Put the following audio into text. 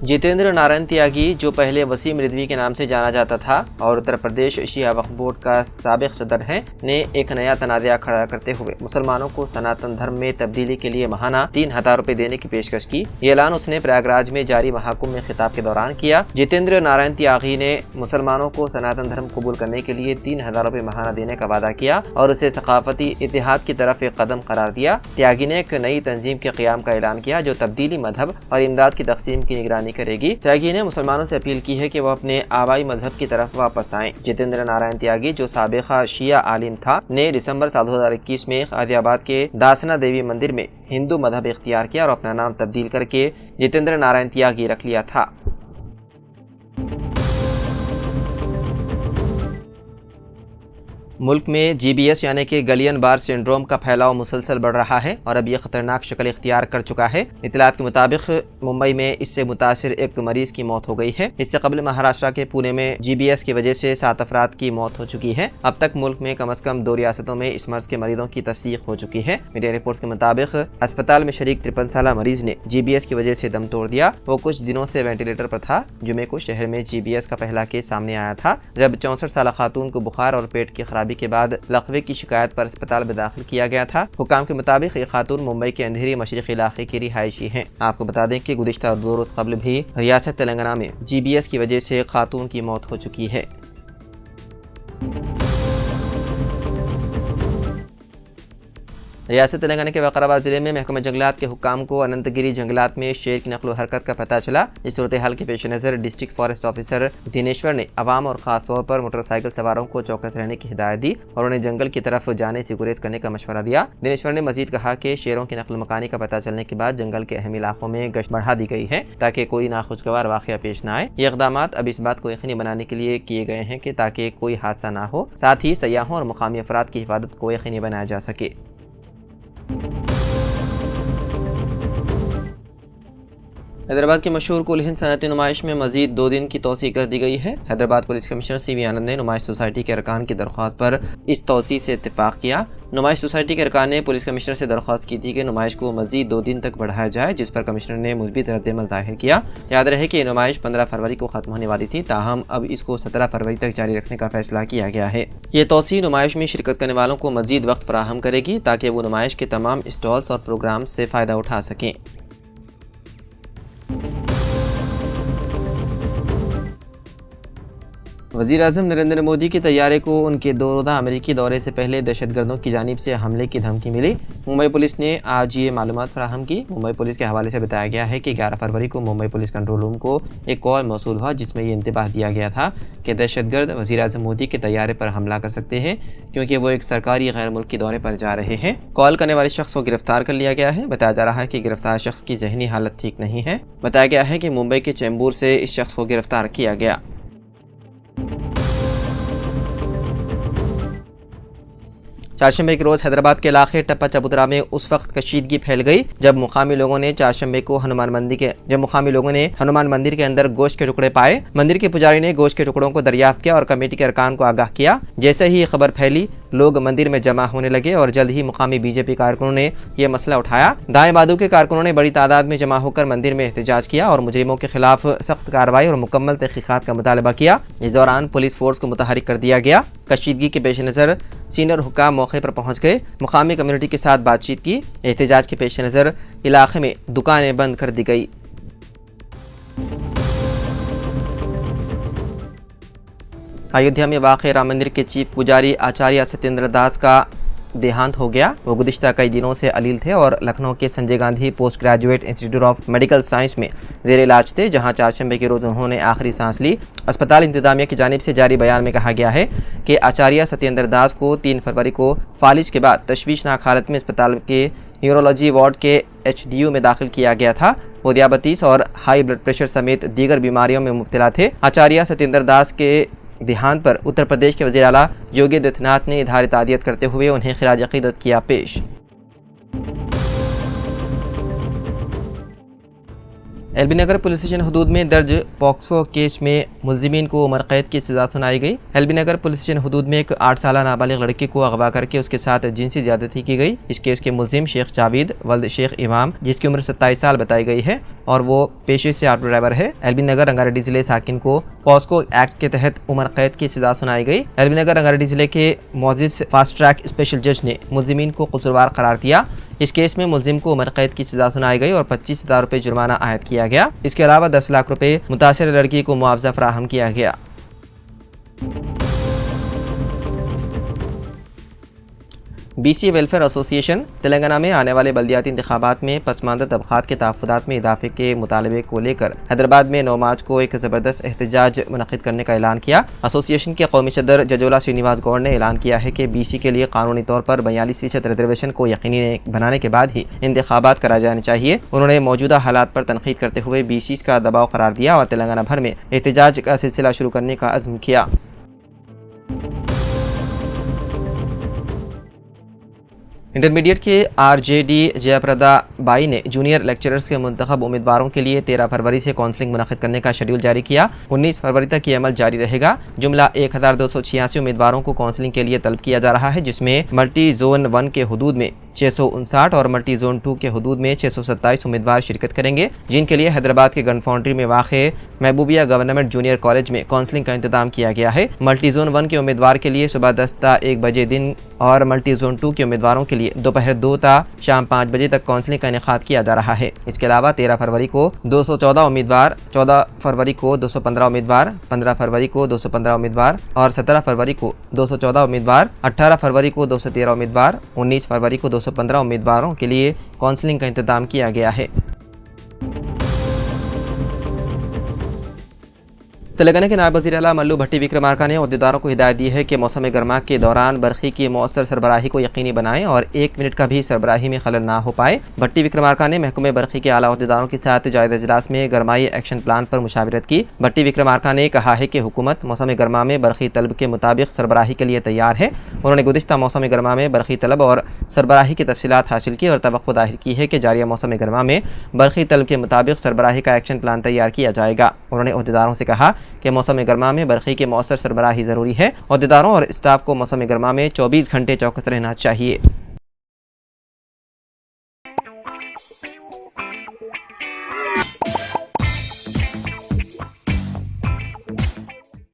जितेंद्र नारायण त्यागी, जो पहले वसीम रिजवी के नाम से जाना जाता था और उत्तर प्रदेश शिया वक्फ बोर्ड का साबिक सदर है, ने एक नया तनाज़ा खड़ा करते हुए मुसलमानों को सनातन धर्म में तब्दीली के लिए माहाना 3000 रुपए देने की पेशकश की। ये ऐलान उसने प्रयागराज में जारी महाकुंभ में खिताब के दौरान किया। जितेंद्र नारायण त्यागी ने मुसलमानों को सनातन धर्म कबूल करने के लिए 3000 रुपए माहाना देने का वादा किया और उसे सकाफती इतिहाद की तरफ एक कदम करार दिया। त्यागी ने एक नई तंजीम के क़याम का ऐलान किया जो तब्दीली मजहब और इमदाद की तकसीम की निगरानी करेगी। त्यागी ने मुसलमानों से अपील की है कि वह अपने आबाई मजहब की तरफ वापस आएं। जितेंद्र नारायण त्यागी, जो साबिका शिया आलिम था, ने दिसंबर साल 2021 में गाजियाबाद के दासना देवी मंदिर में हिंदू मजहब इख्तियार किया और अपना नाम तब्दील करके जितेंद्र नारायण त्यागी रख लिया था। मुल्क में GBS यानी कि गलियन बार सिंड्रोम का फैलाव मुसलसल बढ़ रहा है और अब यह खतरनाक शक्ल इख्तियार कर चुका है। इत्तलात के मुताबिक मुंबई में इससे मुतासिर एक मरीज की मौत हो गई है। इससे कबल महाराष्ट्र के पुणे में GBS की वजह से 7 अफराद की मौत हो चुकी है। अब तक मुल्क में कम अज़ कम 2 रियासतों में इस मर्ज के मरीजों की तस्दीक हो चुकी है। मीडिया रिपोर्ट्स के मुताबिक अस्पताल में शरीक 53 साल मरीज ने GBS की वजह से दम तोड़ दिया। वो कुछ दिनों से वेंटिलेटर पर था। जुमे को शहर में GBS का पहला केस सामने आया था, जब 64 साल खातून को बुखार और पेट की खराबी के बाद लकवे की शिकायत पर अस्पताल में दाखिल किया गया था। हुकाम के मुताबिक ये खातून मुंबई के अंधेरी मशरिकी इलाके की रिहायशी हैं। आपको बता दें कि गुज़िश्ता 2 रोज़ कबल भी रियासत तेलंगाना में GBS की वजह से खातून की मौत हो चुकी है। रियासत तेलंगाना के वकाराबाद जिले में महकमा जंगलात के हुक्काम को अनंतगिरी जंगलात में शेर की नकलो हरकत का पता चला। इस सूरत हाल के पेश नज़र डिस्ट्रिक्ट फॉरेस्ट ऑफिसर दिनेश्वर ने अवाम और ख़ास तौर पर मोटरसाइकिल सवारों को चौकस रहने की हिदायत दी और उन्हें जंगल की तरफ जाने से गुरेज करने का मशवरा दिया। दिनेश्वर ने मजीद कहा कि शेरों की नकल मकानी का पता चलने के बाद जंगल के अहम इलाकों में गश्त बढ़ा दी गई है ताकि कोई नाखुशगवार वाक़या पेश न आए। ये इक़दाम अब इस बात को यकीनी बनाने के लिए किए गए हैं कि ताकि कोई हादसा ना हो, साथ ही सयाहों और मुकामी अफराद की हिफाजत को यकीनी बनाया जा सके। हैदराबाद की मशहूर कुल हिंद सनअती नुमाइश में मजीद 2 दिन की तोसी कर दी गई है। हैदराबाद पुलिस कमिश्नर CV आनंद ने नुमाइश सोसाइटी के अरकान की दरख्वास्त पर इस तोसी से इत्तेफाक किया। नुमाइश सोसाइटी के अरकान ने पुलिस कमिश्नर से दरख्वास्त की थी कि नुमाइश को मजीद 2 दिन तक बढ़ाया जाए, जिस पर कमिश्नर ने मुस्बित रद्द-ए-अमल जाहिर किया। याद रहे कि नुमाइश 15 फरवरी को ख़त्म होने वाली थी, ताहम अब इसको 17 फरवरी तक जारी रखने का फैसला किया गया है। ये तोसी नुमाइश में शिरकत करने वालों को मजीद वक्त फराहम करेगी ताकि वो नुमाइश के तमाम स्टॉल्स और प्रोग्राम से फ़ायदा उठा सकें। वज़ीर-ए-आज़म नरेंद्र मोदी के तैयारे को उनके 2 रोज़ा अमेरिकी दौरे से पहले दहशतगर्दों की जानिब से हमले की धमकी मिली। मुंबई पुलिस ने आज ये मालूमात फराहम की। मुंबई पुलिस के हवाले से बताया गया है कि 11 फरवरी को मुंबई पुलिस कंट्रोल रूम को एक कॉल मौसूल हुआ जिसमें ये इंतबाह दिया गया था कि दहशतगर्द वज़ीर-ए-आज़म मोदी के तैयारे पर हमला कर सकते हैं क्योंकि वो एक सरकारी गैर मुल्की दौरे पर जा रहे हैं। कॉल करने वाले शख्स को गिरफ्तार कर लिया गया है। बताया जा रहा है कि गिरफ्तार शख्स की जहनी हालत ठीक नहीं है। बताया गया है कि मुंबई के चैम्बूर से इस शख्स को गिरफ्तार किया गया। चारशंबे के रोज़ हैदराबाद के इलाके टप्पा चबूतरा में उस वक्त कशीदगी फैल गई जब मुकामी लोगों ने चारशंबे को हनुमान मंदिर के अंदर गोश्त के टुकड़े पाए। मंदिर के पुजारी ने गोश्त के टुकड़ों को दरियाफ्त किया और कमेटी के अरकान को आगाह किया। जैसे ही ये खबर फैली, लोग मंदिर में जमा होने लगे और जल्द ही मुकामी BJP कारकुनों ने यह मसला उठाया। दाएं बाजू के कारकुनों ने बड़ी तादाद में जमा होकर मंदिर में एहतजाज किया और मुजरिमों के खिलाफ सख्त कार्रवाई और मुकम्मल तहकीकात का मुतालबा किया। इस दौरान पुलिस फोर्स को मुतहरिक कर दिया गया। कशीदगी के पेश नज़र सीनियर हुक्काम मौके पर पहुंच गए, मुकामी कम्युनिटी के साथ बातचीत की। एहतजाज के पेश नज़र इलाके में दुकानें बंद कर दी गई। अयोध्या में वाक़ राम मंदिर के चीफ पुजारी आचार्य सत्येंद्र दास का देहांत हो गया। वो गुज़िश्ता कई दिनों से अलील थे और लखनऊ के Sanjay Gandhi post graduate institute of medical science में ज़ेर इलाज थे, जहां चारशंबे के रोज़ उन्होंने आखिरी सांस ली। अस्पताल इंतजामिया की जानिब से जारी बयान में कहा गया है कि आचार्य सत्येंद्र दास को 3 फरवरी को फालिज के बाद तशवीशनाक हालत में अस्पताल के न्यूरोलॉजी वार्ड के HDU में दाखिल किया गया था। वो दियाबतीस और हाई ब्लड प्रेशर समेत दीगर बीमारियों में मुब्तला थे। आचार्य सत्येंद्र दास के देहांत पर उत्तर प्रदेश के वज़ीर आला योगी आदित्यनाथ ने इज़हार ताज़ियत करते हुए उन्हें खिराज अक़ीदत किया पेश। एलबी नगर पुलिस स्टेशन हदूद में दर्ज पॉक्सो केस में मुलजिमीन को उम्र कैद की सजा सुनाई गई। एलबी नगर पुलिस स्टेशन हदूद में एक 8 साल नाबालिग लड़की को अगवा करके उसके साथ जिनसी ज्यादती की गई। इस केस के मुलजिम शेख जावेद वल्द शेख इमाम, जिसकी उम्र 27 साल बताई गई है और वो पेशे से ऑटो ड्राइवर है, एलबी नगर रंगारेड्डी जिले साकिन को पॉक्सो एक्ट के तहत उम्र कैद की सजा सुनाई गई। एलबी नगर रंगारेड्डी जिले के मौजिज फास्ट ट्रैक स्पेशल जज ने मुलजिमीन को कसूरवार करार दिया। इस केस में मुलजिम को उम्र कैद की सजा सुनाई गई और 25,000 रुपये जुर्माना आयद किया गया। इसके अलावा 10 लाख रुपये मुतासिर लड़की को मुआवजा फराहम किया गया। BC वेलफेयर एसोसिएशन तेलंगाना में आने वाले बल्दियाती इंतखाबात में पसमानदा तबकात के तहफ़्फ़ुज़ात में इजाफे के मुतालबे को लेकर हैदराबाद में 9 मार्च को एक ज़बरदस्त एहतजाज मुनक़िद करने का ऐलान किया। एसोसिएशन के कौमी सदर जजोला श्रीनिवास गौड़ ने ऐलान किया है कि BC के लिए कानूनी तौर पर 42% रिजर्वेशन को यकीनी बनाने के बाद ही इंतखाबात कराए जाने चाहिए। उन्होंने मौजूदा हालात पर तनक़ीद करते हुए BC का दबाव करार दिया और तेलंगाना भर में एहतजाज का सिलसिला शुरू करने का अज़्म किया। इंटरमीडिएट के RJD जयप्रदा बाई ने जूनियर लेक्चरर्स के मुंतखब उम्मीदवारों के लिए 13 फरवरी से काउंसलिंग मुनक़िद करने का शेड्यूल जारी किया। 19 फरवरी तक ये अमल जारी रहेगा। जुमला 1286 उम्मीदवारों को काउंसलिंग के लिए तलब किया जा रहा है, जिसमें मल्टी जोन 1 के हदूद में 659 और मल्टी जोन 2 के हदूद में 627 उम्मीदवार शिरकत करेंगे, जिनके लिए हैदराबाद के गन फाउंड्री में वाक़े महबूबिया गवर्नमेंट जूनियर कॉलेज में काउंसलिंग का इंतजाम किया गया है। मल्टी जोन 1 के उम्मीदवार के लिए सुबह 10 ता 1 बजे दिन और मल्टी जोन 2 के उम्मीदवारों के लिए दोपहर 2 ता शाम 5 बजे तक काउंसलिंग का इनेकाद किया जा रहा है। इसके अलावा 13 फरवरी को 214 उम्मीदवार, 14 फरवरी को 215 उम्मीदवार, 15 फरवरी को 215 उम्मीदवार और 17 फरवरी को 214 उम्मीदवार, 18 फरवरी को 213 उम्मीदवार, 19 फरवरी को 215 उम्मीदवारों के लिए काउंसलिंग का इंतजाम किया गया है। तेलंगाना के नायब वज़ीर आला मल्लू भट्टी विक्रमार्का ने अहदेदारों को हिदायत दी है कि मौसम गर्मा के दौरान बरक़ी की मौसर सरबराही को यकीनी बनाएं और 1 मिनट का भी सरबराही में खलल ना हो पाए। भट्टी विक्रमार्का ने महकमे बरक़ी के आला अहदेदारों के साथ जायज़ा इजलास में गरमाई एक्शन प्लान पर मुशावरत की। भट्टी विक्रमार्का ने कहा है कि हुकूमत मौसम गर्मा में बरक़ी तलब के मुताबिक सरबराही के लिए तैयार है। उन्होंने गुज़िश्ता मौसम गर्मा में बरक़ी तलब और सरबराही की तफसीलात हासिल की और तवक्को ज़ाहिर की है कि जारिया मौसम गर्मा में बरक़ी तलब के मुताबिक सरबराही का एक्शन प्लान तैयार किया जाएगा। उन्होंने अहदेदारों से कहा कि मौसम गर्मा में बरक़ी के मौसर सरबराही ज़रूरी है। अहदेदारों और स्टाफ को मौसम गर्मा में 24 घंटे चौकस रहना चाहिए।